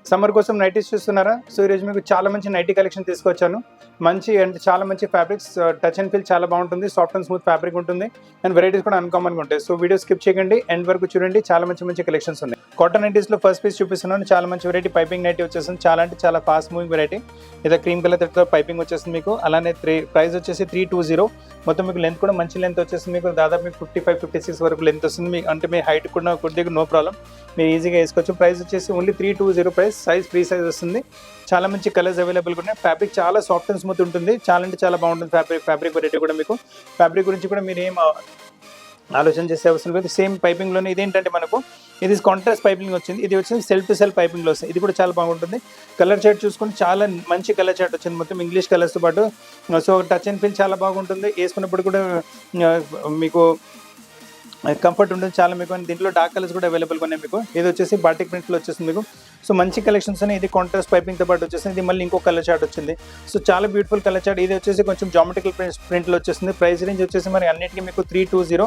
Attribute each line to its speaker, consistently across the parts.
Speaker 1: Summer కోసం nighties చూస్తున్నారా? So ఈరోజు మీకు చాలా మంచి నైటీ కలెక్షన్ తీసుకొచ్చాను. మంచి అండ్ చాలా మంచి ఫ్యాబ్రిక్స్, టచ్ అండ్ ఫీల్ చాలా బాగుంటుంది. సాఫ్ట్ అండ్ స్మూత్ ఫ్యాబ్రిక్ ఉంటుంది అండ్ వెరైటీస్ కూడా అన్కామన్గా ఉంటాయి. సో వీడియో స్కిప్ చేయకండి, ఎండ్ వరకు చూడండి. చాలా మంచి కలెక్షన్స్ ఉన్నాయి. కాటన్ నైటీస్లో ఫస్ట్ పీస్ చూపిస్తున్నాను. చాలా మంచి వెరైటీ పైపింగ్ నైటీ వచ్చేస్తుంది. చాలా అంటే చాలా ఫాస్ట్ మూవింగ్ వెరైటీ. ఇదే క్రీమ్ కలర్ తో పైపింగ్ వచ్చేస్తుంది మీకు. అలానే ప్రైస్ వచ్చేసి 320. మొత్తం మీకు లెంత్ కూడా మంచి లెంత్ వచ్చేస్తుంది. మీకు దాదాపు మీకు 55-56 వరకు లెంత్ వస్తుంది. అంటే మీ హైట్ కూడా కొద్దిగా నో ప్రాబ్లం, మీరు ఈజీగా వేసుకోవచ్చు. ప్రైస్ వచ్చేసి only 320 price. Size free size వస్తుంది. చాలా మంచి కలర్స్ అవైలబుల్గా ఉన్నాయి. ఫ్యాబ్రిక్ చాలా సాఫ్ట్ అండ్ స్మూత్ ఉంటుంది. చాలా అంటే చాలా బాగుంటుంది ఫ్యాబ్రిక్ వెరైటీ కూడా. మీకు ఫ్యాబ్రిక్ గురించి కూడా మీరు ఏం ఆలోచన చేసే అవసరం లేదు. సేమ్ పైపింగ్లోనే ఇదేంటంటే మనకు ఇది కాంట్రాస్ట్ పైపింగ్ వచ్చింది. ఇది వచ్చి సెల్ఫ్ టు సెల్ఫ్ పైపింగ్లో వస్తుంది. ఇది కూడా చాలా బాగుంటుంది. కలర్ చార్ట్ చూసుకొని చాలా మంచి కలర్ చార్ట్ వచ్చింది. మొత్తం ఇంగ్లీష్ కలర్స్తో పాటు. సో టచ్ అండ్ ఫీల్ చాలా బాగుంటుంది. వేసుకున్నప్పుడు కూడా మీకు కంఫర్ట్ ఉంటుంది చాలా మీకు. దీంట్లో డార్క్ కలర్స్ కూడా అవైలబుల్గా ఉన్నాయి మీకు. ఇది వచ్చేసి బాటిక్ ప్రింట్లో వచ్చేసింది మీకు. సో మంచి కలెక్షన్స్ ఉన్నాయి. ఇది కాంట్రాస్ట్ పైపింగ్తో పాటు వచ్చేసింది. ఇది మళ్ళీ ఇంకో కలర్ చార్ట్ వచ్చింది. సో చాలా బ్యూటిఫుల్ కలర్ చార్ట్. ఇది వచ్చేసి కొంచెం జామెట్రికల్ ప్రింట్లో వచ్చేసింది. ప్రైస్ రేంజ్ వచ్చేసి మరి అన్నిటికీ మీకు 320.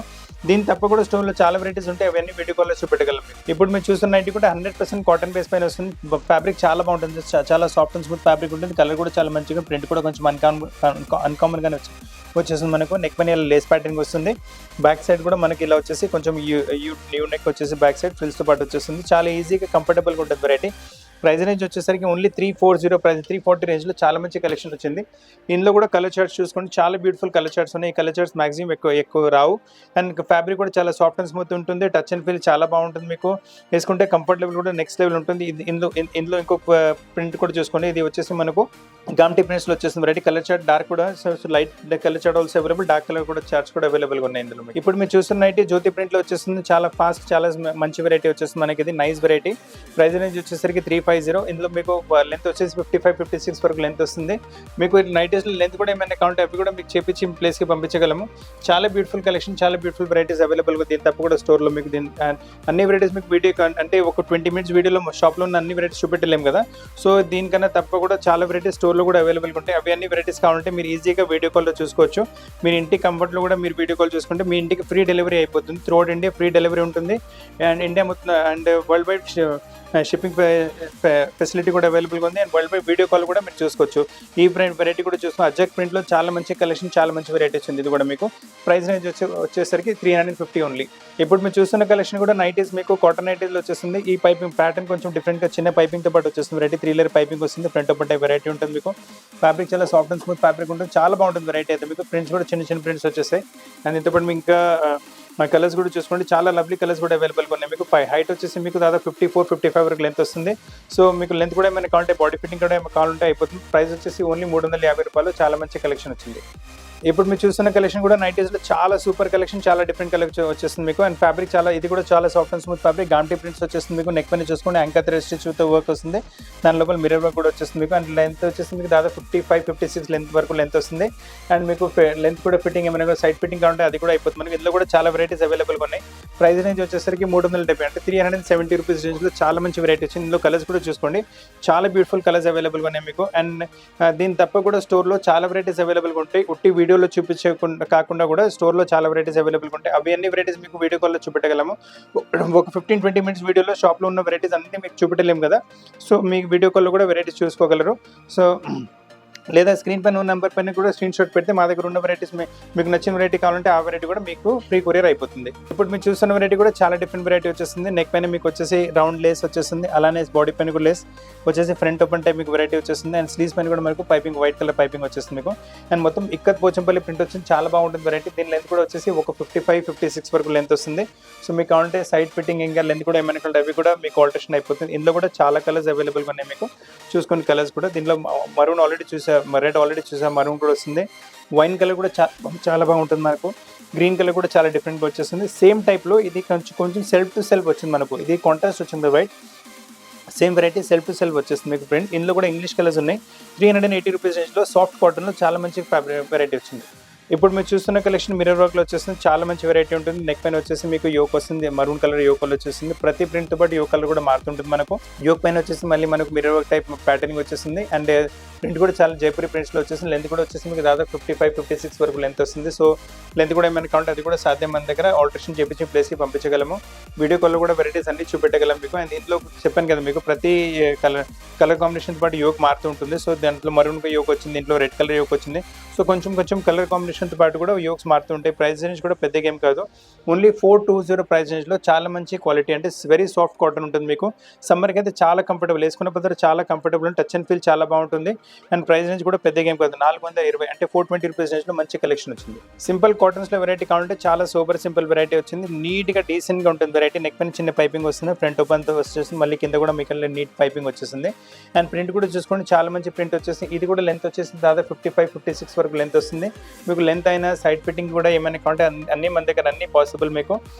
Speaker 1: దీని తప్ప కూడా స్టోర్లో చాలా వెరైటీస్ ఉంటాయి. అవన్నీ వీడియో కాల్లో చూపెట్టగలం. ఇప్పుడు మీరు చూస్తున్న నైటీ కూడా 100% కాటన్ బేస్ పైన వస్తుంది. ఫ్యాబ్రిక్ చాలా బాగుంటుంది. చాలా సాఫ్ట్ అండ్ స్మూత్ ఫ్యాబ్రిక్ ఉంటుంది. కలర్ కూడా చాలా మంచిగా, ప్రింట్ కూడా కొంచెం అన్కామన్గానే వచ్చేసింది మనకు. నెక్ పైన లేస్ ప్యాటర్న్ వస్తుంది. బ్యాక్ సైడ్ కూడా మనకి ఇలా వచ్చేసి కొంచెం యూ నెక్ వచ్చేసి బ్యాక్ సైడ్ ఫ్రిల్స్తో పాటు వచ్చేస్తుంది. చాలా ఈజీగా కంఫర్టబుల్గా ఉంటుంది వెరైటీ. ప్రైస్ రేంజ్ వచ్చేసరికి ఓన్లీ 340. ప్రైస్ 340 రేంజ్లో చాలా మంచి కలెక్షన్ వచ్చింది. ఇందులో కూడా కలర్ చార్ట్స్ చూసుకోండి. చాలా బ్యూటిఫుల్ కలర్ చార్ట్స్ ఉన్నాయి. ఈ కలర్ చార్ట్స్ మాక్సిమం ఎక్కువ రావు. అండ్ ఫ్యాబ్రిక్ కూడా చాలా సాఫ్ట్ అండ్ స్మూత్ ఉంటుంది. టచ్ అండ్ ఫీల్ చాలా బాగుంటుంది. మీకు వేసుకుంటే కంఫర్ట్ లెవెల్ కూడా నెక్స్ట్ లెవెల్ ఉంటుంది. ఇందులో ఇంకొక ప్రింట్ కూడా చూసుకోండి. ఇది వచ్చేసి మనకు గామ్టీ ప్రింట్స్లో వచ్చేసింది వెరైటీ. కలర్ చార్ట్ డార్క్ కూడా light colour chart also available. Dark colour కూడా చార్ట్స్ కూడా అవైలబుల్గా ఉన్నాయి ఇందులో. ఇప్పుడు మీరు చూస్తున్న నైటీ జ్యోతి ప్రింట్లో వచ్చేస్తుంది. చాలా ఫాస్ట్, చాలా మంచి వెరైటీ వచ్చేస్తుంది మనకి. ఇది నైస్ వెరైటీ. ప్రైస్ రేంజ్ వచ్చేసరికి 350. ఇందులో మీకు లెంత్ వచ్చేసి 55-56 వరకు లెంత్ వస్తుంది. మీకు నైటీస్లో లెంత్ కూడా ఏమైనా కావాలంటే అవి కూడా మీకు చేపించి ప్లేస్కి పంపించగలము. చాలా బ్యూటిఫుల్ కలెక్షన్, చాలా బ్యూటిఫుల్ వెరైటీస్ అవైలబుల్గా. దీని తప్ప కూడా స్టోర్లో మీకు అన్ని వెరైటీస్ మీకు వీడియో అంటే ఒక 20 minutes వీడియోలో షాప్లో ఉన్న అన్ని వెరైటీస్ చూపెట్టలేము కదా. సో దీనికన్నా తప్ప కూడా చాలా వెరైటీస్ స్టోర్లో కూడా అవైలబుల్గా ఉంటాయి. అవి అన్ని వెరైటీస్ కావాలంటే మీరు ఈజీగా వీడియో కాల్లో చూసుకోవచ్చు. మీరు ఇంటి కంఫర్ట్లో కూడా మీరు వీడియో కాల్ చూసుకుంటే మీ ఇంటికి ఫ్రీ డెలివరీ అయిపోతుంది. త్రూఅవుట్ ఇండియా ఫ్రీ డెలివరీ ఉంటుంది. అండ్ ఇండియా మొత్తం and world wide shipping facility కూడా అవైలబుల్గా ఉంది. And world wide video call కూడా మీరు చూసుకోవచ్చు. ఈ వెరైటీ కూడా చూసుకో. అజక్ ప్రింట్లో చాలా మంచి కలెక్షన్, చాలా మంచి వెరైటీస్ ఉంది. ఇది కూడా మీకు ప్రైస్ రేంజ్ వచ్చేసరికి 350 ఓన్లీ. ఇప్పుడు మీరు చూస్తున్న కలెక్షన్ కూడా నైటీస్ మీకు కాటన్ నైటీస్లో వచ్చేస్తుంది. ఈ పైపింగ్ ప్యాటర్న్ కొంచెం డిఫరెంట్గా చిన్న పైపింగ్తో పాటు వచ్చేస్తుంది వెరైటీ. 3 లేయర్ పైపింగ్ వస్తుంది. ఫ్రంట్ ఓపెన్ టైప్ వెరైటీ ఉంటుంది మీకు. ఫ్యాబ్రిక్ చాలా సాఫ్ట్ అండ్ స్మూత్ ఫ్యాబ్రిక్ ఉంటుంది. చాలా బాగుంటుంది వెరైటీ అయితే. మీకు ప్రింట్స్ కూడా చిన్న ప్రింట్స్ వచ్చేస్తాయి. అండ్ ఇంత పాటు మీకు ఇంకా కలర్స్ కూడా చూసుకోండి. చాలా లవ్లీ కలర్స్ కూడా అవైలబుల్గా ఉన్నాయి. మీకు హైట్ వచ్చేసి మీకు దాదాపు 54-55 వరకు లెంత్ వస్తుంది. సో మీకు లెంత్ కూడా ఏమైనా కావాలంటే బాడీ ఫిట్టింగ్ కూడా ఏమైనా కావాలంటే అయిపోతుంది. ప్రైస్ వచ్చేసి ఓన్లీ 350 రూపాయలు. చాలా మంచి కలెక్షన్ వచ్చింది. ఇప్పుడు మీరు చూస్తున్న కలెక్షన్ కూడా నైటీస్లో చాలా సూపర్ కలెక్షన్, చాలా డిఫరెంట్ కలెక్షన్ వచ్చేస్తుంది మీకు. అండ్ ఫ్యాబ్రిక్ చాలా, ఇది కూడా చాలా సాఫ్ట్ అండ్ స్మూత్ ఫ్యాబ్రిక్. గామ్టీ ప్రింట్స్ వచ్చేస్తుంది మీకు. నెక్ పైన చూసుకోండి యాంకర్ థ్రెడ్ స్టిచ్తో వర్క్ వస్తుంది. దాని లోపల మిర్రర్ వర్క్ కూడా వచ్చేస్తుంది మీకు. అండ్ లెంత్ వచ్చేసి మీకు దాదాపు 55-56 లెంత్ వరకు లెంత్ వస్తుంది. అండ్ మీకు లెంత్ కూడా ఫిట్టింగ్ ఏమైనా సైడ్ ఫిట్టింగ్ కావాలంటే అది కూడా అయిపోతుంది మనకి. ఇందులో కూడా చాలా వెరైటీస్ అవైలబుల్గా ఉన్నాయి. ప్రైస్ రేంజ్ వచ్చేసరికి 370 అంటే 370 రూపీస్ రేంజ్లో చాలా మంచి వెరైటీ వచ్చింది. ఇందులో కలర్స్ కూడా చూసుకోండి. చాలా బ్యూటిఫుల్ కలర్స్ అవైలబుల్గా ఉన్నాయి మీకు. అండ్ దీని తప్ప కూడా స్టోర్లో చాలా వెరైటీస్ అవైలబుల్గా ఉంటాయి. ఉట్టి వీడియోలో చూపించే కాకుండా కూడా స్టోర్లో చాలా వెరైటీస్ అవైలబుల్గా ఉంటాయి. అవి అన్ని వెరైటీస్ మీకు వీడియో కాల్లో చూపెట్టగలము. ఒక 15-20 minutes వీడియోలో షాప్లో ఉన్న వెరైటీస్ అన్నీ మీకు చూపెట్టలేము కదా. సో మీకు వీడియో కాల్లో కూడా వెరైటీస్ చూసుకోగలరు. సో లేదా స్క్రీన్ పైన ఉన్న నెంబర్ పైన కూడా స్క్రీన్ షాట్ పెడితే మా దగ్గర ఉన్న వెరైటీస్ మీకు నచ్చిన వెరైటీ కావాలంటే ఆ వెరైటీ కూడా మీకు ఫ్రీ కొరియర్ అయిపోతుంది. ఇప్పుడు మీరు చూస్తున్న వెరైటీ కూడా చాలా డిఫరెంట్ వెరైటీ వచ్చేస్తుంది. నెక్ పైన మీకు వచ్చేసి రౌండ్ లేస్ వచ్చేస్తుంది. అలానే బాడీ పైన కూడా లేస్ వచ్చేసి ఫ్రంట్ ఓపెన్ టైప్ మీకు వెరైటీ వచ్చేస్తుంది. అండ్ స్లీవ్స్ పైన కూడా మనకు పైపింగ్ వైట్ కలర్ పైపింగ్ వచ్చేస్తుంది మీకు. అండ్ మొత్తం ఇక్కత్ పోచంపల్లి ప్రింట్ వచ్చింది. చాలా బాగుంటుంది వెరైటీ. దీని లెంత్ కూడా వచ్చేసి ఒక 55-56 వరకు లెంత్ వస్తుంది. సో మీకు కావాలంటే సైడ్ ఫిట్టింగ్ ఇంకా లెంత్ కూడా ఏమైనా కావాలంటే అవి కూడా మీకు ఆల్టరేషన్ అయిపోతుంది. ఇందులో కూడా చాలా కలర్స్ అవైలబుల్గా ఉన్నాయి మీకు. చూసుకుని కలర్స్ కూడా దీనిలో maroon already red already maroon కూడా వస్తుంది. వైన్ కలర్ కూడా చాలా బాగుంటుంది మనకు. గ్రీన్ కలర్ కూడా చాలా డిఫరెంట్గా వచ్చేస్తుంది. సేమ్ టైప్లో ఇది కొంచెం సెల్ఫ్ టు సెల్ఫ్ వచ్చింది మనకు. ఇది కాంట్రాస్ట్ వచ్చింది white. Same variety self to self వచ్చేస్తుంది మీకు ప్రింట్. ఇందులో కూడా ఇంగ్లీష్ కలర్స్ ఉన్నాయి. 380 రూపీస్ రేంజ్లో సాఫ్ట్ కాటన్లో చాలా మంచి వెరైటీ వచ్చింది. ఇప్పుడు మీరు చూస్తున్న కలెక్షన్ మిర్రర్ వర్క్లో వచ్చేస్తుంది. చాలా మంచి వెరైటీ ఉంటుంది. నెక్ పైన వచ్చేసి మీకు యోక్ వస్తుంది. మరూన్ కలర్ యోక్ కలర్ వచ్చేస్తుంది. ప్రతి ప్రింట్తో పాటు యోక్ కలర్ కూడా మారుతుంటుంది మనకు. యోక్ పైన వచ్చేసి మళ్ళీ మనకు మిర్రర్ వర్క్ టైప్ ప్యాటర్నింగ్ వచ్చేస్తుంది. అండ్ ప్రింట్ కూడా చాలా జైపూరి ప్రింట్స్లో వచ్చేసింది. లెంత్ కూడా వచ్చేసి మీకు దాదాపు 55-56 వరకు లెంత్ వస్తుంది. సో లెంత్ కూడా ఏమైనా కావాలంటే అది కూడా సాధ్యం, మన దగ్గర ఆల్టరేషన్ చేపించి ప్లేస్కి పంపించగలము. వీడియో కాల్లో కూడా వెరైటీస్ అన్ని చూపెట్టగలం మీకు. అండ్ దీంట్లో చెప్పాను కదా మీకు ప్రతి కలర్ కాంబినేషన్తో పాటు యోక్ మారుతూ ఉంటుంది. సో దాంట్లో మరూన్ యోక్ వచ్చింది, దీంట్లో రెడ్ కలర్ యోక్ వచ్చింది. సో కొంచెం కలర్ కాంబినేషన్తో పాటు కూడా యోక్స్ మారుతూ ఉంటాయి. ప్రైస్ రేంజ్ కూడా పెద్ద గేమ్ కాదు, ఓన్లీ 420 ప్రైస్ రేంజ్లో చాలా మంచి క్వాలిటీ, అంటే వెరీ సాఫ్ట్ కాటన్ ఉంటుంది మీకు. సమ్మర్కి అయితే చాలా కంఫర్టబుల్, వేసుకున్న పద్ధతి చాలా కంఫర్టబుల్, టచ్ అండ్ ఫీల్ చాలా బాగుంటుంది. అండ్ ప్రైస్ రేంజ్ కూడా పెద్ద గేమ్ కాదు, 420 అంటే 420 రూపీస్ రేంజ్లో మంచి కలెక్షన్ వచ్చింది. సింపుల్ కాటన్స్లో వెరైటీ కావాలంటే చాలా సూపర్ సింపుల్ వెరైటీ వచ్చింది. నీట్గా డీసెంట్గా ఉంటుంది వెరైటీ. నెక్ పైన చిన్న పైపింగ్ వస్తుంది, ఫ్రంట్ ఓపెన్తో వచ్చేస్తుంది, మళ్ళీ కింద కూడా మీకు నీట్ పైపింగ్ వచ్చేసింది. అండ్ ప్రింట్ కూడా చూసుకోండి చాలా మంచి ప్రింట్ వచ్చేసి. ఇది కూడా లెంత్ వచ్చేసి దాదాపు 55-56 వరకు లెంత్ వస్తుంది మీకు. లెంత్ అయినా సైడ్ ఫిట్టింగ్ కూడా ఏమైనా కావాలంటే అన్ని మన దగ్గర అన్ని పాసిబుల్ మీకు.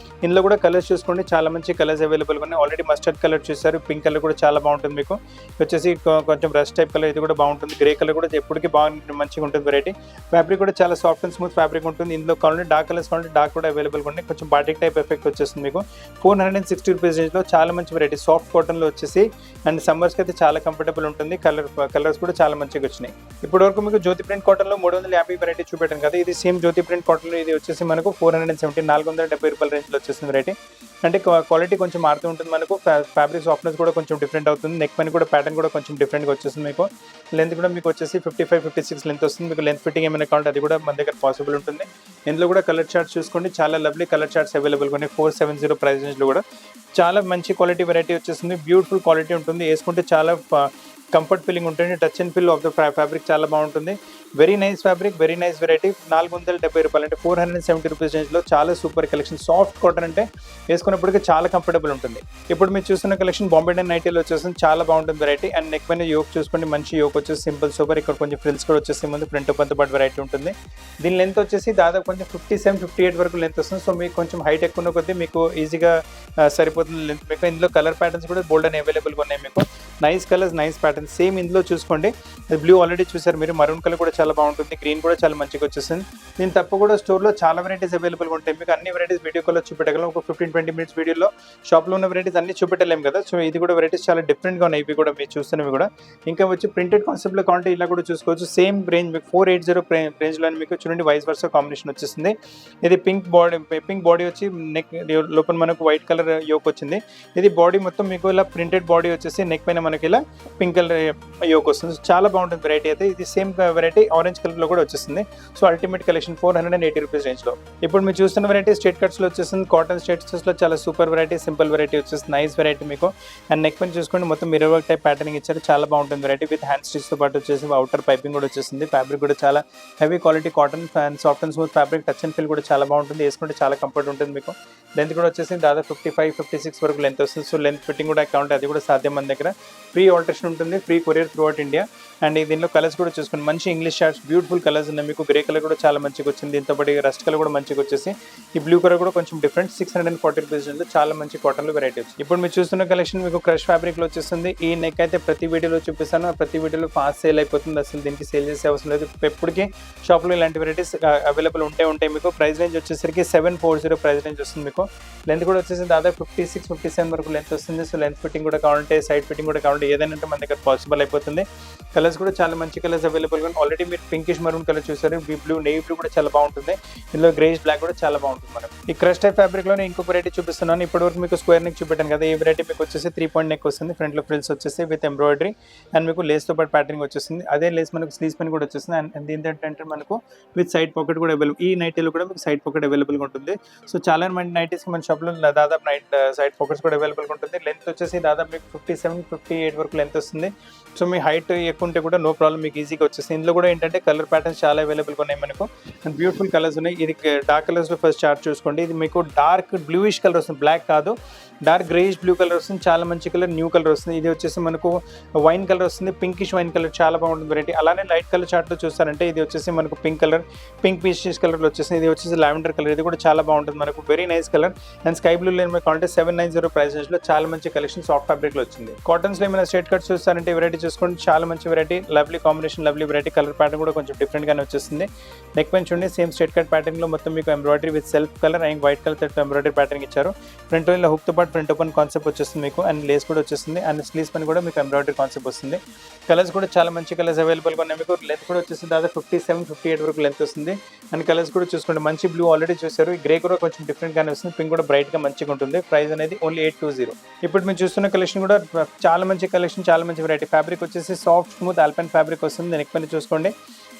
Speaker 1: ఇందులో కూడా కలర్స్ చూసుకోండి, చాలా మంచి కలర్స్ అవైలబుల్గా ఉన్నాయి. ఆల్రెడీ మస్టర్డ్ కలర్ చూసారు, పింక్ కలర్ కూడా చాలా బాగుంటుంది మీకు. వచ్చేసి కొంచెం రష్ టైప్ కలర్, ఇది కూడా బాగుంటుంది. గ్రే కలర్ కూడా ఎప్పటికీ బాగా మంచిగా ఉంటుంది వెరైటీ. ఫ్యాబ్రిక్ కూడా చాలా సాఫ్ట్ అండ్ స్మూత్ ఫ్యాబ్రిక్ ఉంటుంది. ఇందులో కావాలంటే డార్క్ కలర్స్ కావాలంటే డార్క్ కూడా అవైలబుల్గా ఉన్నాయి. కొంచెం బాటిక్ టైప్ ఎఫెక్ట్ వచ్చేస్తుంది మీకు. 460 రూపీస్ రేంజ్లో చాలా మంచి వెరైటీ సాఫ్ట్ కాటన్లో వచ్చేసి. అండ్ సమ్మర్స్కి అయితే చాలా కంఫర్టబుల్ ఉంటుంది. కలర్స్ కూడా చాలా మంచిగా వచ్చినాయి. ఇప్పటి వరకు మీకు జ్యోతి ప్రింట్ కాటన్లో 350 వెరైటీ చూపెట్టాను కదా, ఇది సేమ్ జ్యోతి ప్రింట్ కాటన్లో ఇది వచ్చేసి మనకు 470 రూపాయల రేంజ్లో వచ్చేసింది వెరైటీ. అంటే క్వాలిటీ కొంచెం మారుతూ ఉంటుంది మనకు. ఫ్యాబ్రిక్ సాఫ్ట్నెస్ కూడా కొంచెం డిఫరెంట్ అవుతుంది. నెక్ పైన కూడా ప్యాటర్న్ కూడా కొంచెం డిఫరెంట్గా వచ్చేస్తుంది మీకు. లెంత్ కూడా మీకు వచ్చేసి 55-56 లెంత్ వస్తుంది మీకు. లెంత్ ఫిట్టింగ్ ఏమైనా కావాలంటే అది కూడా మన దగ్గర పాసిబుల్ ఉంటుంది. ఇందులో కూడా కలర్ చార్ట్స్ చూసుకోండి, చాలా లవ్లీ కలర్ చార్ట్స్ అవైలబుల్గా ఉన్నాయి. 470 ప్రైస్ రేంజ్లో కూడా చాలా మంచి క్వాలిటీ వెరైటీ వచ్చేస్తుంది. బ్యూటిఫుల్ క్వాలిటీ ఉంటుంది, వేసుకుంటే చాలా కంఫర్ట్ ఫీలింగ్ ఉంటుంది. Touch and feel of the fabric చాలా బాగుంటుంది. Very nice fabric, very nice variety. 470 రూపాయలు అంటే 470 రూపీస్ రేంజ్లో చాలా సూపర్ కలెక్షన్. సాఫ్ట్ కాటన్ అంటే వేసుకున్నప్పటికీ చాలా కంఫర్టబుల్ ఉంటుంది. ఇప్పుడు మీరు చూస్తున్న కలెక్షన్ బాంబే డైన్ నైటీలో వచ్చేసి చాలా బాగుంటుంది వెరైటీ. అండ్ నెక్ పైన యోక్ చూసుకోండి, మంచి యోక్ వచ్చేసి సింపుల్ సూపర్. ఇక్కడ కొంచెం ఫ్రిల్స్ కూడా వచ్చేసి ముందు ఫ్రంట్ ఓపెన్తో పాటు వెరైటీ ఉంటుంది. దీని లెంత్ వచ్చేసి దాదాపు కొంచెం 57-58 వరకు లెంత్ వస్తుంది. సో మీకు కొంచెం హైట్ ఎక్కువ ఉన్న కొద్దీ మీకు ఈజీగా సరిపోతుంది లెంత్ మీకు. ఇందులో కలర్ ప్యాటర్న్స్ కూడా బోల్డ్ అని అవైలబుల్గా ఉన్నాయి మీకు. Nice colours, nice pattern. Same ఇందులో చూసుకోండి, బ్లూ ఆల్రెడీ చూసారు మీరు, మరూన్ కలర్ కూడా చాలా బాగుంటుంది, గ్రీన్ కూడా చాలా మంచిగా వచ్చేసింది. దీని తప్ప కూడా స్టోర్లో చాలా వెరైటీస్ అవైలబుల్గా ఉంటాయి మీకు. అన్ని వెరైటీస్ వీడియో కాల్లో చూపెట్టగలం. ఒక 15-20 మినిట్స్ వీడియోలో షాప్లో ఉన్న వెరైటీస్ అన్ని చూపెట్టలేము కదా. సో ఇది కూడా వెరైటీస్ చాలా డిఫరెంట్గా ఉన్నాయి, ఇవి కూడా మీరు చూస్తున్నవి కూడా. ఇంకా వచ్చి ప్రింటెడ్ కాన్సెప్ట్లో కావాలంటే ఇలా కూడా చూసుకోవచ్చు. సేమ్ రేంజ్ మీకు 480 రేంజ్లో మీకు చూడండి వైస్ వర్సా కాంబినేషన్ వచ్చేసింది. ఇది పింక్ బాడీ వచ్చి నెక్ లోపల మనకు వైట్ కలర్ యోక్ వచ్చింది. ఇది బాడీ మొత్తం మీకు ఇలా ప్రింటెడ్ బాడీ వచ్చేసి నెక్ పైన మనకి ఇలా పింక్ కలర్ యోక్ వస్తుంది. చాలా బాగుంటుంది వెరైటీ అయితే. ఇది సేమ్ వెరైటీ ఆరెంజ్ కలర్లో కూడా వచ్చేసింది. సో అల్టిమేట్ కలెక్షన్ 480 రూపీస్ రేంజ్లో. ఇప్పుడు మీరు చూస్తున్న వెరైటీ స్ట్రేట్ కట్స్లో వచ్చేసింది. కాటన్ స్ట్రేట్ కట్స్లో చాలా సూపర్ వెరైటీ, సింపుల్ వెరైటీ వచ్చేసింది. నైస్ వెరైటీ మీకు. అండ్ నెక్ పైన చూసుకోండి మొత్తం మిర్రర్ వర్క్ టైప్ ప్యాటర్నింగ్ ఇచ్చారు. చాలా బాగుంటుంది వెరైటీ. విత్ హ్యాండ్ స్టిచ్తో పాటు వచ్చేసి అవుటర్ పైపింగ్ కూడా వచ్చేసింది. ఫ్యాబ్రిక్ కూడా చాలా heavy quality cotton and soft and smooth fabric. Touch and feel కూడా చాలా బాగుంటుంది, వేసుకుంటే చాలా కంఫర్ట్ ఉంటుంది మీకు. లెంత్ కూడా వచ్చేసి దాదాపు 55-56 వరకు లెంత్ వస్తుంది. సో లెంత్ ఫిట్టింగ్ కూడా అకౌంట్ అది కూడా సాధ్యం మన దగ్గర. ఫ్రీ ఆల్టరేషన్ ఉంటుంది, free courier through out India. And దీనిలో కలర్స్ కూడా చూసుకోండి, మంచి ఇంగ్లీష్ షార్ట్స్, బ్యూటిఫుల్ కలర్స్ ఉన్నాయి మీకు. గ్రే కలర్ కూడా చాలా మంచిగా వచ్చింది, దీంతో పాటు రస్ట్ కలర్ కూడా మంచిగా వచ్చేసి. ఈ బ్లూ కలర్ కూడా కొంచెం డిఫరెంట్. 640 రూపీస్ చాలా మంచి కాటన్లో వెరైటీ వచ్చింది. ఇప్పుడు మీరు చూస్తున్న కలెక్షన్ మీకు క్రష్ ఫ్యాబ్రిక్లో వచ్చేస్తుంది. ఈ నెక్ అయితే ప్రతి వీడియోలో చూపిస్తాను, ప్రతి వీడియోలో ఫాస్ట్ సేల్ అయిపోతుంది. అసలు దీనికి సేల్ చేసే అవసరం లేదు. ఎప్పటికీ షాప్లో ఇలాంటి వెరైటీస్ అవైలబుల్ ఉంటాయి మీకు. ప్రైస్ రేంజ్ వచ్చేసరికి 740 ప్రైస్ రేంజ్ వస్తుంది మీకు. లెంత్ కూడా వచ్చేసి దాదాపు 56-57 వరకు లెంత్ వస్తుంది. సో లెంత్ ఫిట్టింగ్ కూడా కావాలంటే, సైడ్ ఫిట్టింగ్ కూడా కావాలంటే ఏదైనా మన దగ్గర పాసిబుల్ అయిపోతుంది. కలర్స్ కూడా చాలా మంచి కలర్స్ అవైలబుల్గా ఉన్నాయి. ఆల్రెడీ మీరు పింకిష్ మరూన్ కలర్ చూసారు, బ్లూ నేవీ బ్లూ కూడా చాలా బాగుంటుంది. ఇందులో గ్రేష్ బ్లాక్ కూడా చాలా బాగుంటుంది మనకు. ఈ క్రష్ టైప్ ఫ్యాబ్రిక్లోనే ఇంకొక వెరైటీ చూపిస్తున్నాను. ఇప్పటివరకు మీకు స్క్వేర్ నెక్ చూపెట్టాను కదా, ఈ వెరైటీ మీకు వచ్చేసి 3 పాయింట్ నెక్ వస్తుంది. ఫ్రంట్లో ఫ్రిల్స్ వచ్చేసి విత్ ఎంబ్రాయిడరీ అండ్ మీకు లేస్తో పాటు ప్యాటర్నింగ్ వచ్చేస్తుంది. అదే లేస్ మనకు స్లీవ్స్ పైన కూడా వచ్చేస్తుంది. అండ్ దీంతో ఏంటంటే మనకు విత్ సైడ్ పాకెట్ కూడా అవైలబుల్. ఈ నైటీలో కూడా మీకు సైడ్ పాకెట్ అవైలబుల్గా ఉంటుంది. సో చాలా మంది నైటీస్కి మన షాప్లో దాదాపు సైడ్ పాకెట్స్ కూడా అవైలబుల్గా ఉంటుంది. లెంత్ వచ్చేసి దాదాపు మీకు 57-58 వరకు లెంత్ వస్తుంది. సో మీ హైట్ ఎక్కువ ఉంటే కూడా నో ప్రాబ్లం, మీకు ఈజీగా వచ్చేస్తుంది. ఇందులో కూడా ఏంటంటే కలర్ ప్యాటర్న్స్ చాలా అవైలబుల్గా ఉన్నాయి మనకు. అండ్ బ్యూటిఫుల్ కలర్స్ ఉన్నాయి. ఇది డార్క్ కలర్స్లో ఫస్ట్ చార్ట్ చూసుకోండి. ఇది మీకు డార్క్ బ్లూయిష్ కలర్ వస్తుంది, బ్లాక్ కాదు, డార్క్ గ్రేయిష్ బ్లూ కలర్ వస్తుంది. చాలా మంచి కలర్, న్యూ కలర్ వస్తుంది. ఇది వచ్చేసి మనకు వైన్ కలర్ వస్తుంది, పింకిష్ వైన్ కలర్, చాలా బాగుంటుంది వెరైటీ. అలానే లైట్ కలర్ చార్ట్లో చూస్తారంటే ఇది వచ్చేసి మనకు పింక్ కలర్, పింక్ పీచెస్ కలర్లో వచ్చేసి. ఇది వచ్చేసి లావెండర్ కలర్, ఇది కూడా చాలా బాగుంటుంది మనకు. Very nice colour. And sky blue లేని మీకు కావాలంటే 790 ప్రైస్ రేంజ్లో చాలా మంచి కలెక్షన్ సాఫ్ట్ ఫ్యాబ్రిక్లో వచ్చింది. కాటన్స్లో ఏమైనా స్ట్రేట్ కట్స్ చూస్తారంటే వెరైటీ చూసుకోండి, చాలా మంచి variety, lovely combination, lovely variety. Colour pattern కూడా కొంచెం డిఫరెంట్గానే వచ్చేస్తుంది. నెక్ పైన చూడండి సేమ్ స్ట్రేట్ కట్ ప్యాటర్న్లో మొత్తం మీకు embroidery with self colour and white colour embroidery pattern ఇచ్చారు. ఫ్రంట్ లో హుక్ తో పాటు పాటు ఫ్రంట్ ఓపెన్ కాన్సెప్ట్ వచ్చేస్తుంది మీకు, అండ్ లేస్ కూడా వచ్చేస్తుంది, అండ్ స్లీవ్స్ పని కూడా మీకు ఎంబ్రాయిడరీ కాన్సెప్ట్ వస్తుంది. కలర్స్ కూడా చాలా మంచి కలర్స్ అవైలబుల్గా ఉన్నాయి మీకు. లెంత్ కూడా వచ్చేసి దాదాపు 57-58 వరకు లెంత్ వస్తుంది. అండ్ కలర్స్ కూడా చూసుకోండి, మంచి బ్లూ ఆల్రెడీ చూసారు, ఈ గ్రే కూడా కొంచెం డిఫరెంట్గానే వస్తుంది, పింక్ కూడా బ్రైట్గా మంచిగా ఉంటుంది. ప్రైస్ అనేది ఓన్లీ 820. ఇప్పుడు మీరు చూస్తున్న కలెక్షన్ కూడా చాలా మంచి కలెక్షన్, చాలా మంచి వెరైటీ. ఫ్యాబ్రిక్ వచ్చేసి సాఫ్ట్ స్మూత్ ఆల్పైన్ ఫ్యాబ్రిక్ వస్తుంది. నెక్ పైన చూసుకోండి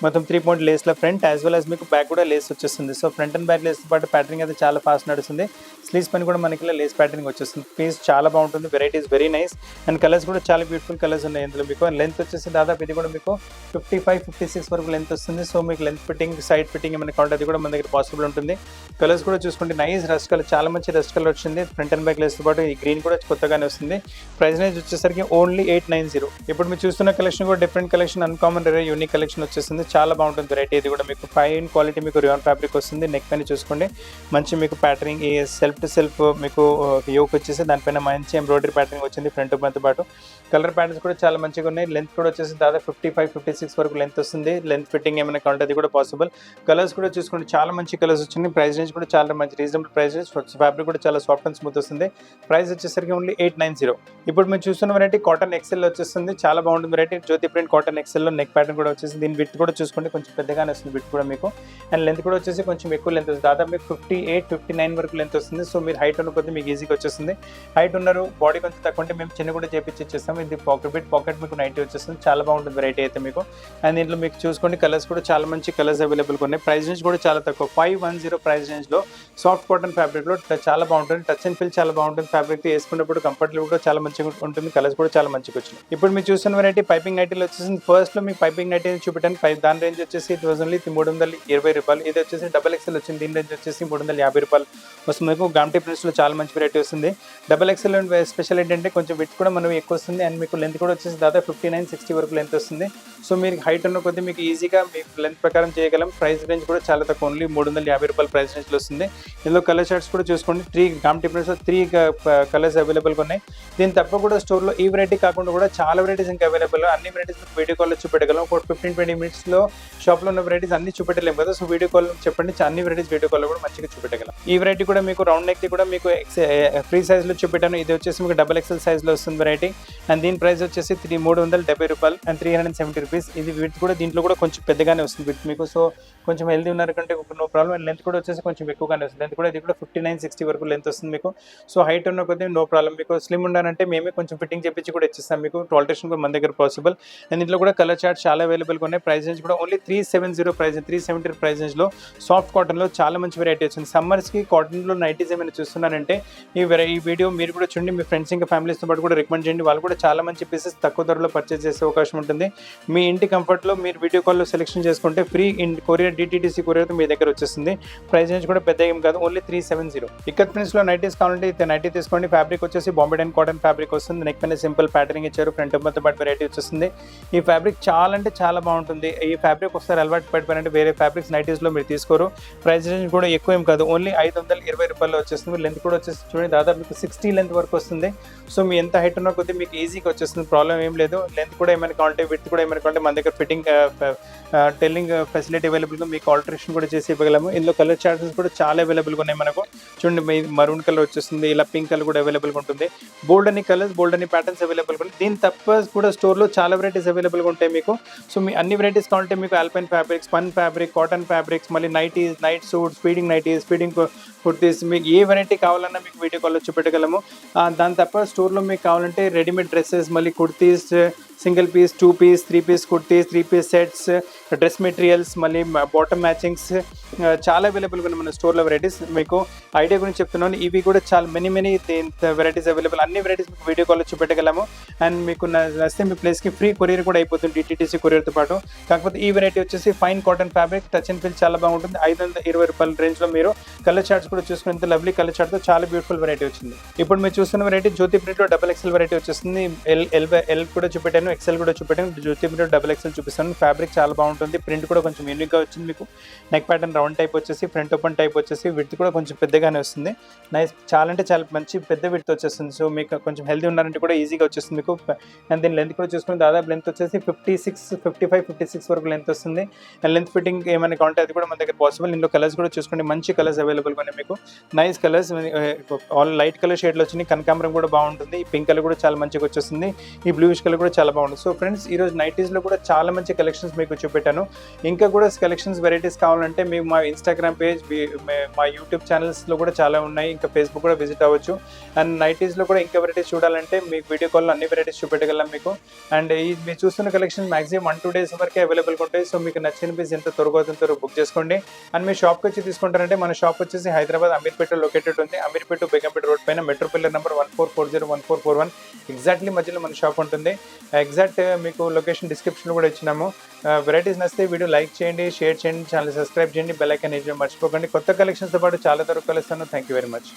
Speaker 1: మొత్తం 3 పాయింట్ లేస్ల ఫ్రంట్ యాజ్ వెల్ యాజ్ మీకు బ్యాక్ కూడా లేస్ వచ్చేస్తుంది. సో ఫ్రంట్ అండ్ బ్యాక్ లేస్తో పాటు ప్యాటర్నింగ్ అయితే చాలా ఫాస్ట్ నడుస్తుంది. స్లీవ్స్ పని కూడా మనకి లేస్ ప్యాటర్నింగ్ వచ్చేస్తుంది. పీస్ చాలా బాగుంటుంది, varieties very nice, and colours కూడా చాలా బ్యూటిఫుల్ కలర్స్ ఉన్నాయి ఇందులో మీకు. అండ్ లెంత్ వచ్చేసి దాదాపు ఇది కూడా మీకు 55-56 వరకు లెంత్ వస్తుంది. సో మీకు లెంత్ ఫిట్టింగ్, సైడ్ ఫిట్టింగ్ ఏమైనా కావాలి అది కూడా మన దగ్గర పాసిబుల్ ఉంటుంది. కలర్స్ కూడా చూసుకోండి, నైస్ రస్ట్ కలర్, చాలా మంచి రస్ట్ కలర్ వచ్చింది. ఫ్రంట్ అండ్ బ్యాక్ లేస్తో పాటు ఈ గ్రీన్ కూడా కొత్తగానే వస్తుంది. ప్రైస్ రేంజ్ వచ్చేసరికి ఓన్లీ 890. ఇప్పుడు మీరు చూస్తున్న కలెక్షన్ కూడా different collection, uncommon rare unique collection వచ్చేస్తుంది. చాలా బాగుంటుంది వెరైటీ. ఇది కూడా మీకు ఫైన్ క్వాలిటీ మీకు రియాన్ ఫ్యాబ్రిక్ వస్తుంది. నెక్ పైన చూసుకోండి మంచి మీకు ప్యాటర్నింగ్, ఈ సెల్ఫ్ టు సెల్ఫ్ మీకు యోక్ వచ్చేసి దానిపైన మంచి ఎంబ్రాయిడరీ ప్యాటర్నింగ్ వచ్చింది ఫ్రంట్ తో పాటు. కలర్ ప్యాటర్న్స్ కూడా చాలా మంచిగా ఉన్నాయి. లెంత్ కూడా వచ్చేసి దాదాపు 55-56 వరకు లెంత్ వస్తుంది. లెంత్ ఫిట్టింగ్ ఏమైనా కావాలి అది కూడా పాసిబుల్. కలర్స్ కూడా చూసుకోండి, చాలా మంచి కలర్స్ వచ్చింది. ప్రైస్ రేంజ్ కూడా చాలా మంచి రీజనబుల్ ప్రైస్ రేంజ్. ఫ్యాబ్రిక్ కూడా చాలా సాఫ్ట్ అండ్ స్మూత్ వస్తుంది. ప్రైస్ వచ్చేసరికి ఓన్లీ 890. ఇప్పుడు మీరు చూస్తున్న వెరైటీ కాటన్ ఎక్సెల్ వచ్చేస్తుంది. చాలా బాగుంటుంది వెరైటీ. జ్యోతి ప్రింట్ కాటన్ ఎక్సెల్లో నెక్ ప్యాటర్న్ కూడా వచ్చేసి, దీని విత్ కూడా చూసుకోండి కొంచెం పెద్దగానే వస్తుంది విత్ కూడా మీకు. అండ్ లెంత్ కూడా వచ్చేసి కొంచెం ఎక్కువ లెంత్ వస్తుంది, దాదాపు మీకు 58-59 వరకు లెంత్ వస్తుంది. సో మీరు హైట్ ఉన్న కొద్ది మీకు ఈజీగా వచ్చేస్తుంది. హైట్ ఉన్నారు, బాడీ కొంచెం తక్కువ ఉంటే మేము చిన్న కూడా చేపించి ఇచ్చేస్తాం. ఇది పాకెట్ మీకు 90 వచ్చేస్తుంది. చాలా బాగుంటుంది వెరైటీ అయితే మీకు. అండ్ దీంట్లో మీకు చూసుకోండి కలర్స్ కూడా చాలా మంచి కలర్స్ అవైలబుల్గా ఉన్నాయి. ప్రైస్ రేంజ్ కూడా చాలా తక్కువ, 510 ప్రైస్ రేంజ్లో సాఫ్ట్ కాటన్ ఫ్యాబ్రిక్లో చాలా బాగుంటుంది. టచ్ అండ్ ఫీల్ చాలా బాగుంటుంది. ఫ్యాబ్రిక్ వేసుకున్నప్పుడు కంఫర్టబుల్ కూడా చాలా మంచిగా ఉంటుంది. కలర్స్ కూడా చాలా మంచిగా వచ్చినాయి. ఇప్పుడు మీరు చూస్తున్న వెరైటీ పైపింగ్ నైటీలో వచ్చేసింది. ఫస్ట్లో మీకు పైపింగ్ నైటీ చూపెట్టాను. దాని రేంజ్ వచ్చేసి ఇట్ వాజ్ ఓన్లీ 320 రూపాయలు. ఇది వచ్చేసి డబల్ ఎక్సెల్ వచ్చింది, దీని రేంజ్ వచ్చేసి 350 రూపాయలు వస్తుంది. మీకు గామ్టీ ప్రింట్స్లో చాలా మంచి వెరైటీ వస్తుంది. డబల్ ఎక్సెల్ స్పెషల్ ఏంటంటే కొంచెం విత్ కూడా మనం ఎక్కువ వస్తుంది. అండ్ మీకు లెంత్ కూడా వచ్చేసి దాదాపు 59-60 వరకు లెంత్ వస్తుంది. సో మీరు హైట్ ఉన్న కొద్దీ మీకు ఈజీగా మీకు లెంత్ ప్రకారం చేయగలం. ప్రైస్ రేంజ్ కూడా చాలా తక్కువ, ఓన్లీ 350 రూపాయలు ప్రైస్ రేంజ్లో వస్తుంది. ఇందులో కలర్ షార్ట్స్ కూడా చూసుకోండి, 3 గామ్టీ ప్రింట్స్లో 3 కలర్స్ అవైలబుల్గా ఉన్నాయి. దీని తప్ప కూడా స్టోర్లో ఈ వెరైటీ కాకుండా కూడా చాలా వెరైటీస్ ఇంకా అవైలబుల్. అన్ని వెరైటీస్ వీడియో కాల్లో చూపెట్టగలం. ఒక 15-20 మినిట్స్లో షాప్లో ఉన్న వెరైటీస్ అన్ని చూపెట్టలేము కదా. సో వీడియో కాల్ చెప్పండి, అన్ని వెరైటీస్ వీడియో కాల్లో కూడా మంచిగా చూపెట్టగలం. ఈ వెరైటీ కూడా మీకు రౌండ్ నెక్ కూడా మీకు ఫ్రీ సైజ్లో చూపెట్టాను. ఇది వచ్చేసి మీకు డబల్ ఎక్సెల్ సైజ్లో వస్తుంది వెరైటీ. అండ్ దీని ప్రైస్ వచ్చేసి 370 రూపాయలు అండ్ 370 రూపీస్. ఇది విత్ కూడా దీంట్లో కూడా కొంచెం పెద్దగానే వస్తుంది విత్ మీకు. సో కొంచెం హెల్దీ ఉన్నారు కంటే నో ప్రాబ్లం. అండ్ లెంత్ కూడా వచ్చేసి కొంచెం ఎక్కువగానే వస్తుంది. లెంత్ కూడా ఇది కూడా 59-60 వరకు లెంత్ వస్తుంది మీకు. సో హైట్ ఉన్న కొద్దీ నో ప్రాబ్లం. మీకు స్లిమ్ ఉండాలంటే మేమే కొంచెం ఫిట్టింగ్ చేపించి కూడా ఇచ్చేస్తాం మీకు. ఆల్టరేషన్ కూడా మన దగ్గర పాసిబుల్. అండ్ దీంట్లో కూడా కలర్ చార్ట్ చాలా అవైలబుల్గా ఉన్నాయి. ప్రైస్ రేంజ్ కూడా ఓన్లీ 370 370 ప్రైస్ రేంజ్లో సాఫ్ట్ కాటన్లో చాలా మంచి వెరైటీ వచ్చింది. సమ్మర్స్కి కాటన్లో నైటీస్ ఏమైనా చూస్తున్నారంటే ఈ వీడియో మీరు కూడా చూడండి, మీ ఫ్రెండ్స్ ఇంకా ఫ్యామిలీస్తో పాటు కూడా రికమెండ్ చేయండి. వాళ్ళు కూడా చాలా మంచి పీసెస్ తక్కువ ధరలో పర్చేస్ చేసే అవకాశం ఉంటుంది. మీ ఇంటి కంఫర్ట్లో మీరు వీడియో కాల్లో సెలెక్షన్ చేసుకుంటే ఫ్రీ కొరియర్ DTDC కొరియర్ మీ దగ్గర వచ్చేస్తుంది. ప్రైస్ రేంజ్ కూడా పెద్ద ఏం కాదు, ఓన్లీ 370. ఇక్కత్ ప్రింట్స్లో నైటీస్ కావాలంటే నైటీ తీసుకోండి. ఫ్యాబ్రిక్ వచ్చేసి బాంబే డైన్ కాటన్ ఫ్యాబ్రిక్ వస్తుంది. నెక్ పైన సింపుల్ ప్యాటర్నింగ్ ఇచ్చారు. ఫ్రంట్ తో పాటు వెరైటీ వచ్చేస్తుంది. ఈ ఫ్యాబ్రిక్ చాలా అంటే చాలా బాగుంటుంది. ఈ ఫ్యాబ్రిక్ ఒకసారి అలవాటు పడిపోయినట్టు వేరే ఫ్యాబ్రిక్స్ నైటీస్లో మీరు తీసుకోరు. ప్రైస్ రేంజ్ కూడా ఎక్కువ ఏం కాదు, ఓన్లీ 520 రూపాయలు వచ్చేస్తుంది. లెంత్ కూడా వచ్చేసి చూడండి దాదాపు మీకు 60 లెంత్ వరకు వస్తుంది. సో మీ ఎంత హైట్ ఉన్న కొద్దీ మీకు ఈజీగా వచ్చేస్తుంది, ప్రాబ్లం ఏం లేదు. లెంత్ కూడా ఏమైనా కావాలంటే విత్ కూడా ఏమైనా కావాలంటే మన దగ్గర ఫిట్టింగ్ టెల్లింగ్ ఫెసిలిటీ అవైలబుల్గా మీకు ఆల్టరేషన్ కూడా చేసి ఇవ్వగలము. ఇందులో కలర్ చార్ట్స్ కూడా చాలా అవైలబుల్గా ఉన్నాయి మనకు. చూడండి మీ మరూన్ కలర్ వచ్చేస్తుంది, ఇలా పింక్ కలర్ కూడా అవైలబుల్గా ఉంటుంది. బోల్డ్ అని కలర్స్, బోల్డ్ అని ప్యాటర్న్స్ అవైలబుల్గా ఉంటాయి. దీని తప్ప కూడా స్టోర్లో చాలా వెరైటీస్ అవైలబుల్గా ఉంటాయి మీకు. సో మీ అన్ని వెరైటీస్ కావాలంటే మీకు alpine fabrics, spun fabric, cotton fabrics, మళ్ళీ nighties, night suits, feeding nighties, feeding kurtis, మీకు ఏ వెరైటీ కావాలన్నా మీకు వీడియో కాల్లో చూపెట్టగలము. దాని తప్ప స్టోర్లో మీకు కావాలంటే రెడీమేడ్ డ్రెస్సెస్, మళ్ళీ kurtis, single piece, 2 piece, 3 piece kurtis, 3 piece sets, dress materials, మళ్ళీ బాటమ్ మ్యాచింగ్స్ చాలా అవైలబుల్గా ఉన్నాయి మన స్టోర్లో వెరైటీస్. మీకు ఐడియా గురించి చెప్తున్నాను, ఇవి కూడా చాలా మెనీ వెరైటీస్ అవైలబుల్. అన్ని వెరైటీస్ మీకు వీడియో కాల్లో చూపెట్టగలము. అండ్ మీకు నచ్చితే మీ ప్లేస్కి ఫ్రీ కొరియర్ కూడా అయిపోతుంది DTDC కొరియర్తో పాటు. కాకపోతే ఈ వెరైటీ వచ్చేసి fine cotton fabric, touch and feel చాలా బాగుంటుంది. 520 రూపాయల రేంజ్లో మీరు కలర్ చార్ట్స్ కూడా చూసుకుని లవ్లీ కలర్ చార్ట్తో చాలా బ్యూటిఫుల్ వెరైటీ వచ్చింది. ఇప్పుడు మీరు చూస్తున్న వెరైటీ జ్యోతి ప్రింట్లో డబల్ ఎక్సెల్ వెరైటీ వచ్చేస్తుంది. ఎల్ కూడా చూపెట్టాను, ఎక్సెల్ కూడా చూపెట్టాను. జ్యోతి ప్రింట్ డబల్ ఎక్సెల్ చూపిస్తాను. ఫ్యాబ్రిక్ చాలా బాగుంటుంది. ప్రింట్ కూడా కొంచెం యూనిక్గా వచ్చింది మీకు. Neck pattern round round type వచ్చేసి, ఫ్రంట్ ఓపెన్ టైప్ వచ్చేసి, విడ్త్ కూడా కొంచెం పెద్దగానే వస్తుంది. నైస్, చాలా అంటే చాలా మంచి పెద్ద విడ్త్ వచ్చేస్తుంది. సో మీకు కొంచెం హెల్తీ ఉన్నారంటే కూడా ఈజీగా వచ్చేస్తుంది మీకు. అండ్ దీని లెంత్ కూడా చూసుకుని దాదాపు లెంత్ వచ్చేసి 55-56 వరకు లెంత్ వస్తుంది. అండ్ లెంత్ ఫిట్టింగ్ ఏమైనా కావాలంటే అది కూడా మన దగ్గర పాసిబుల్. ఇందులో కలర్స్ కూడా చూసుకోండి, మంచి కలర్స్ అవైలబుల్గా ఉన్నాయి మీకు. Nice colours, all light colour షేడ్లో వచ్చినాయి. కనకాంబరం కూడా బాగుంటుంది, ఈ పింక్ కలర్ కూడా చాలా మంచిగా వచ్చేస్తుంది, ఈ బ్లూయిష్ కలర్ కూడా చాలా బాగుంటుంది. సో ఫ్రెండ్స్, ఈరోజు నైటీస్లో కూడా చాలా మంచి కలెక్షన్స్ మీకు చూపెట్టాను. ఇంకా కూడా కలెక్షన్స్ వెరైటీస్ కావాలంటే మీకు మా ఇన్స్టాగ్రామ్ పేజ్, మా యూట్యూబ్ ఛానల్స్లో కూడా చాలా ఉన్నాయి. ఇంకా ఫేస్బుక్ కూడా విజిట్ అవ్వచ్చు. అండ్ నైటీస్లో కూడా ఇంకా వెరైటీస్ చూడాలంటే మీకు వీడియో కాల్లో అన్ని వెరైటీస్ చూపెట్టగలం మీకు. అండ్ ఈ మీరు చూస్తున్న కలెక్షన్ మాక్సిమం 1-2 days వరకే అవైలబుల్గా ఉంటాయి. సో మీకు నచ్చిన పీస్ ఎంత త్వరగా అవుతుందో బుక్ చేసుకోండి. అండ్ మీ షాప్కి వచ్చి తీసుకుంటారంటే మన షాప్ వచ్చేసి హైదరాబాద్ అమీర్పేట లొకేటెడ్ ఉంది. అమీర్పేట బేగంపేట రోడ్ పైన మెట్రో పిల్లర్ నెంబర్ 1440-1441 ఎగ్జాక్ట్లీ మధ్యలో మన షాప్ ఉంటుంది. ఎగ్జాక్ట్ మీకు లొకేషన్ డిస్క్రిప్షన్ కూడా ఇచ్చినాము. వెరైటీస్ నచ్చితే వీడియో లైక్ చేయండి, షేర్ చేయండి, ఛానల్ సబ్స్క్రైబ్ చేయండి, బెల్ ఐకాన్ మర్చిపోకండి. కొత్త కలెక్షన్స్తో పాటు చాలా త్వరగా కలుస్తాను. Thank you very much.